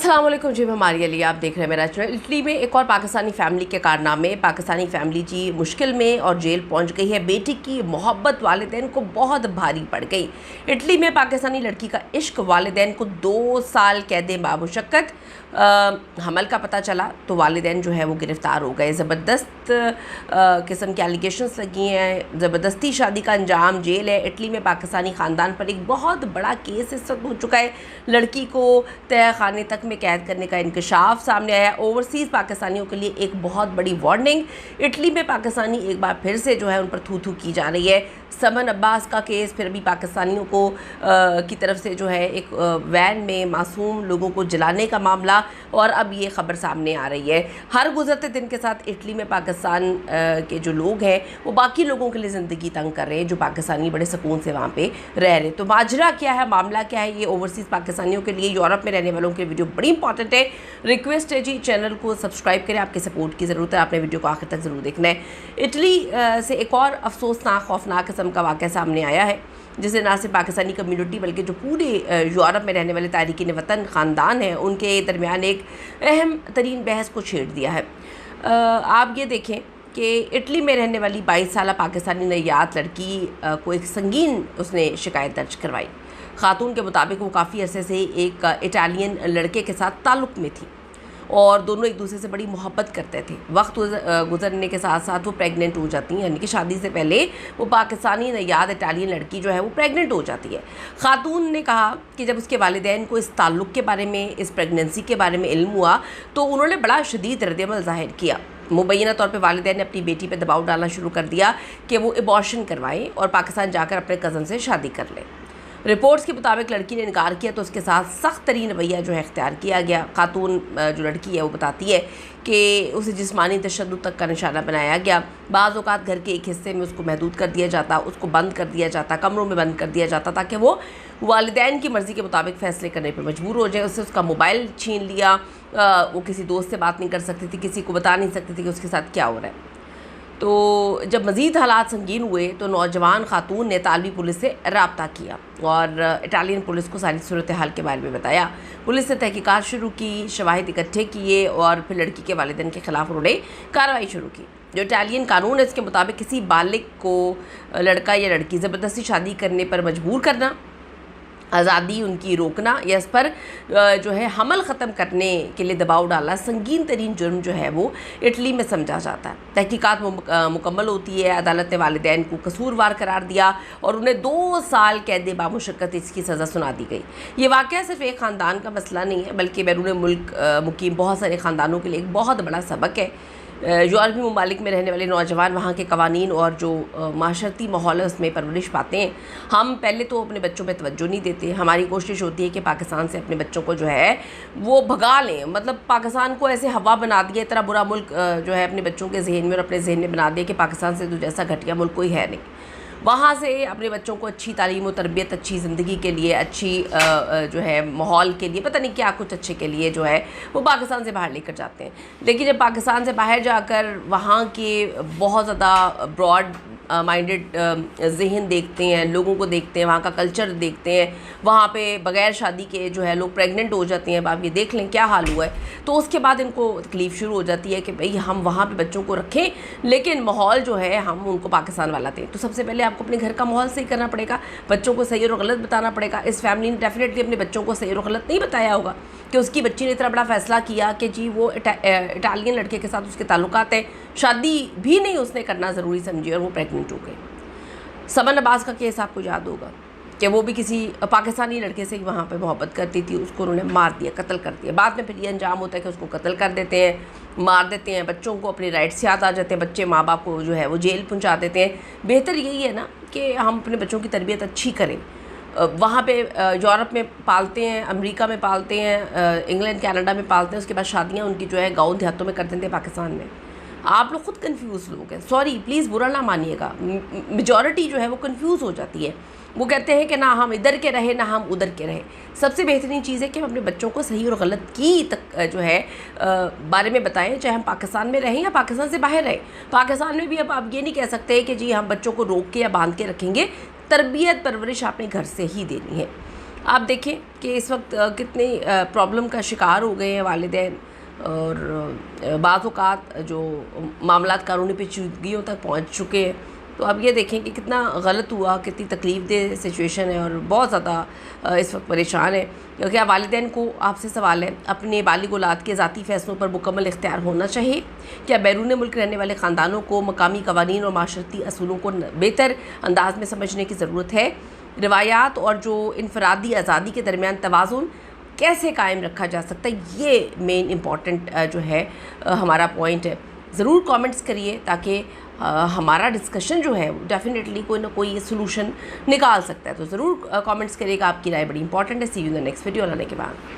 अस्सलाम वालेकुम जी, मैं मारिया अली, आप देख रहे हैं मेरा चैनल। इटली में एक और पाकिस्तानी फैमिली के कारनामे। पाकिस्तानी फैमिली जी मुश्किल में और जेल पहुंच गई है। बेटी की मोहब्बत वालिदैन को बहुत भारी पड़ गई। इटली में पाकिस्तानी लड़की का इश्क, वालिदैन को 2 साल कैद बामुशक्कत। हमल का पता चला तो वालिदैन जो है वो गिरफ़्तार हो गए। ज़बरदस्त किस्म के एलिगेशंस लगी हैं, ज़बरदस्ती शादी का अंजाम, जेल है। इटली में पाकिस्तानी ख़ानदान पर एक बहुत बड़ा केस इस वक्त हो चुका है। लड़की को तय खाने तक में कैद करने का इंकशाफ सामने आया। ओवरसीज़ पाकिस्तानियों के लिए एक बहुत बड़ी वार्निंग। इटली में पाकिस्तानी एक बार फिर से जो है उन पर थू थू की जा रही है। समन अब्बास का केस, फिर भी पाकिस्तानियों को की तरफ से जो है एक वैन में मासूम लोगों को जलाने का मामला, और अब ये ख़बर सामने आ रही है। हर गुजरते दिन के साथ इटली में पाकिस्तान के जो लोग हैं वो बाकी लोगों के लिए ज़िंदगी तंग कर रहे हैं, जो पाकिस्तानी बड़े सुकून से वहाँ पे रह रहे। तो माजरा क्या है, मामला क्या है, ये ओवरसीज़ पाकिस्तानियों के लिए, यूरोप में रहने वालों के वीडियो बड़ी इंपॉर्टेंट है। रिक्वेस्ट है जी, चैनल को सब्सक्राइब करें, आपके सपोर्ट की ज़रूरत है, आपने वीडियो को आखिर तक ज़रूर देखना है। इटली से एक और अफसोसनाक खौफनाक किस्म का वाक़या सामने आया है, जिसे ना सिर्फ पाकिस्तानी कम्युनिटी बल्कि जो पूरे यूरोप में रहने वाले तारिकीन वतन ख़ानदान हैं उनके दरमियान एक अहम तरीन बहस को छेड़ दिया है। आप ये देखें कि इटली में रहने वाली 22 साला पाकिस्तानी नैयात लड़की को एक संगीन उसने शिकायत दर्ज करवाई। खातून के मुताबिक वो काफ़ी अरसे से एक इटालियन लड़के के साथ ताल्लुक़ में थी और दोनों एक दूसरे से बड़ी मोहब्बत करते थे। वक्त गुजरने के साथ साथ वो प्रेग्नेंट हो जाती हैं, यानी कि शादी से पहले वो पाकिस्तानी नैयाद इटालियन लड़की जो है वो प्रेग्नेंट हो जाती है। खातून ने कहा कि जब उसके वालिदैन को इस ताल्लुक़ के बारे में, इस प्रेगनेंसी के बारे में इल्म हुआ तो उन्होंने बड़ा शदीद रद्द-ए-अमल ज़ाहिर किया। मुबैना तौर पे वालिदैन ने अपनी बेटी पे दबाव डालना शुरू कर दिया कि वो एबॉर्शन करवाएं और पाकिस्तान जाकर अपने कज़न से शादी कर लें। रिपोर्ट्स के मुताबिक लड़की ने इनकार किया तो उसके साथ सख्त तरीन रवैया जो है इख्तियार किया गया। खातून जो लड़की है वो बताती है कि उसे जिस्मानी तशद्दुद तक का निशाना बनाया गया। बाज़ औक़ात घर के एक हिस्से में उसको महदूद कर दिया जाता, उसको बंद कर दिया जाता, कमरों में बंद कर दिया जाता ताकि वो वालिदैन की मर्ज़ी के मुताबिक फ़ैसले करने पर मजबूर हो जाए। उससे उसका मोबाइल छीन लिया, वो किसी दोस्त से बात नहीं कर सकती थी, किसी को बता नहीं सकती थी कि उसके साथ क्या हो रहा है। तो जब मज़ीद हालात संगीन हुए तो नौजवान खातून ने तालबी पुलिस से रब्ता किया और इटालियन पुलिस को सारी सूरत हाल के बारे में बताया। पुलिस ने तहकीकात शुरू की, शवाहिद इकट्ठे किए और फिर लड़की के वालिदैन के ख़िलाफ़ उन्होंने कार्रवाई शुरू की। जो इटालियन कानून है इसके मुताबिक किसी बालिग को लड़का या लड़की ज़बरदस्ती शादी करने पर मजबूर करना, आज़ादी उनकी रोकना या इस पर जो है हमल ख़त्म करने के लिए दबाव डालना संगीन तरीन जुर्म जो है वो इटली में समझा जाता है। तहकीकात मुकम्मल होती है। अदालत ने वालिदैन को कसूरवार करार दिया और उन्हें 2 साल कैद बामुशक्कत इसकी सज़ा सुना दी गई। ये वाक़या सिर्फ एक ख़ानदान का मसला नहीं है बल्कि बैरून मुल्क मुकीम बहुत सारे ख़ानदानों के लिए एक बहुत बड़ा सबक है। यूरोपी ममालिक में रहने वाले नौजवान वहाँ के कवानीन और जो माशरती माहौल है उसमें परवरिश पाते हैं। हम पहले तो अपने बच्चों पे तवज्जो नहीं देते। हमारी कोशिश होती है कि पाकिस्तान से अपने बच्चों को जो है वो भगा लें, मतलब पाकिस्तान को ऐसे हवा बना दिया, इतना बुरा मुल्क जो है अपने बच्चों के जहन में और अपने जहन में बना दिया कि पाकिस्तान से तो जैसा घटिया मुल्क कोई है नहीं। वहाँ से अपने बच्चों को अच्छी तालीम और तरबियत, अच्छी ज़िंदगी के लिए, अच्छी जो है माहौल के लिए, पता नहीं क्या कुछ अच्छे के लिए जो है वो पाकिस्तान से बाहर लेकर जाते हैं। लेकिन जब पाकिस्तान से बाहर जाकर वहाँ के बहुत ज़्यादा ब्रॉड माइंडेड ज़हन देखते हैं, लोगों को देखते हैं, वहाँ का कल्चर देखते हैं, वहाँ पे बग़ैर शादी के जो है लोग प्रेग्नेंट हो जाते हैं। अब आप ये देख लें क्या हाल हुआ है। तो उसके बाद इनको तकलीफ़ शुरू हो जाती है कि भाई हम वहाँ पे बच्चों को रखें लेकिन माहौल जो है हम उनको पाकिस्तान वाला दें। तो सबसे पहले आपको अपने घर का माहौल सही करना पड़ेगा, बच्चों को सही और गलत बताना पड़ेगा। इस फैमिली ने डेफिनेटली अपने बच्चों को सही और गलत नहीं बताया होगा कि उसकी बच्ची ने इतना बड़ा फ़ैसला किया कि जी वो इटालियन लड़के के साथ उसके ताल्लुकात हैं, शादी भी नहीं उसने करना ज़रूरी समझी और वो प्रेग्नेंट हो गई। समन अब्बास का केस आपको याद होगा कि वो भी किसी पाकिस्तानी लड़के से वहाँ पे मोहब्बत करती थी, उसको उन्होंने मार दिया, कत्ल कर दिया। बाद में फिर ये अंजाम होता है कि उसको कत्ल कर देते हैं, मार देते हैं, बच्चों को अपने राइट्स याद आ जाते हैं, बच्चे माँ बाप को जो है वो जेल पहुँचा देते हैं। बेहतर यही है ना कि हम अपने बच्चों की तरबियत अच्छी करें। वहाँ पे यूरोप में पालते हैं, अमेरिका में पालते हैं, इंग्लैंड कनाडा में पालते हैं, उसके बाद शादियाँ उनकी जो है गाँव देहातों में कर देते हैं पाकिस्तान में। आप लोग खुद कंफ्यूज लोग हैं, सॉरी प्लीज़ बुरा ना मानिएगा, मेजॉरिटी जो है वो कंफ्यूज हो जाती है। वो कहते हैं कि ना हम इधर के रहे ना हम उधर के रहे। सबसे बेहतरीन चीज़ है कि हम अपने बच्चों को सही और गलत की तक जो है बारे में बताएं, चाहे हम पाकिस्तान में रहें या पाकिस्तान से बाहर रहें। पाकिस्तान में भी अब आप ये नहीं कह सकते कि जी हम बच्चों को रोक के या बांध के रखेंगे। तरबियत परवरिश आपने घर से ही देनी है। آپ دیکھیں کہ اس وقت کتنی پرابلم کا شکار ہو گئے ہیں والدین، اور بعض اوقات جو معاملات قانونی پیچیدگیوں تک پہنچ چکے ہیں. تو اب یہ دیکھیں کہ کتنا غلط ہوا، کتنی تکلیف دہ سچویشن ہے، اور بہت زیادہ اس وقت پریشان ہے. کیونکہ والدین کو آپ سے سوال ہے، اپنے بالغ اولاد کے ذاتی فیصلوں پر مکمل اختیار ہونا چاہیے. کیا بیرون ملک رہنے والے خاندانوں کو مقامی قوانین اور معاشرتی اصولوں کو بہتر انداز میں سمجھنے کی ضرورت ہے؟ روایات اور جو انفرادی آزادی کے درمیان توازن کیسے قائم رکھا جا سکتا ہے، یہ مین امپورٹنٹ جو ہے ہمارا پوائنٹ ہے. ضرور کامنٹس کریے تاکہ ہمارا ڈسکشن جو ہے ڈیفینیٹلی کوئی نہ کوئی سلوشن نکال سکتا ہے. تو ضرور کامنٹس کریے گا، آپ کی رائے بڑی امپورٹنٹ ہے. See you in the next video. اللہ کے بعد.